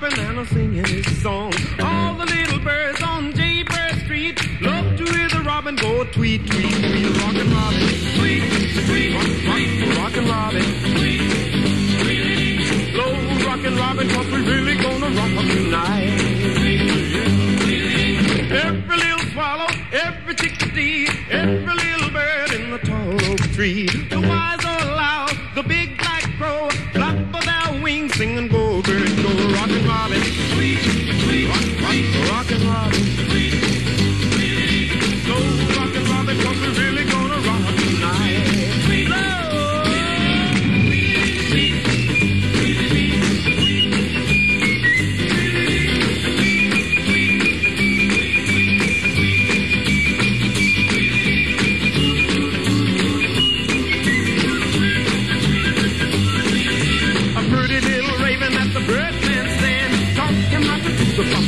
bopping and a singing his song. All the little birds on Jaybird Street love to hear the robin go tweet, tweet, tweet. Rockin' Robin, tweet, tweet, rockin' Robin, tweet, tweet. Slow rockin' Robin, 'cause we really gonna rock 'em tonight. Every little swallow, every chickadee, every little bird in the tall oak tree. The wise or loud, the big black crow, flap of their wings, sing and go, bird, go. Rockin' Robin, tweet, tweet, rockin' Robin, tweet, tweet. Slow rockin' Robin, 'cause we're really gonna rock tonight.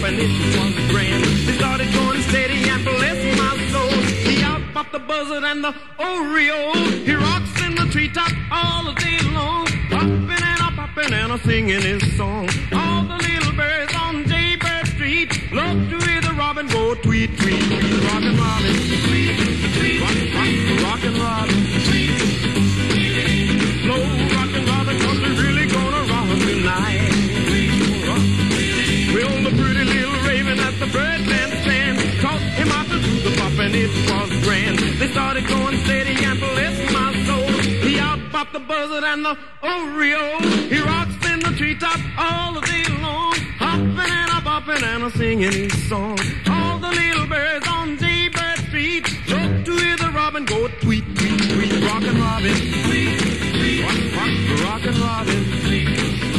And it was grand. They started going steady and bless my soul. He out popped the buzzard and the Oreo. He rocks in the treetop all the day long, popping and a popping and a singing his song. All the little birds on Jaybird Street love to hear the robin go tweet, tweet, tweet. Rockin' Robin, tweet, tweet, rockin' Robin, tweet, tweet. Slow rockin' Robin, 'cause we're really gonna rock tonight. Well, the pretty little raven at the birdman stand taught him how to do the pop, and it was grand. They started going steady and bless my soul. He out popped the buzzard and the Oreo. He rocks in the treetop all the day long, hopping and a bopping and a singing his song. All the little birds on Jaybird Street love to hear the robin go tweet, tweet, tweet. Rockin' Robin, tweet, tweet, rockin' Robin, tweet.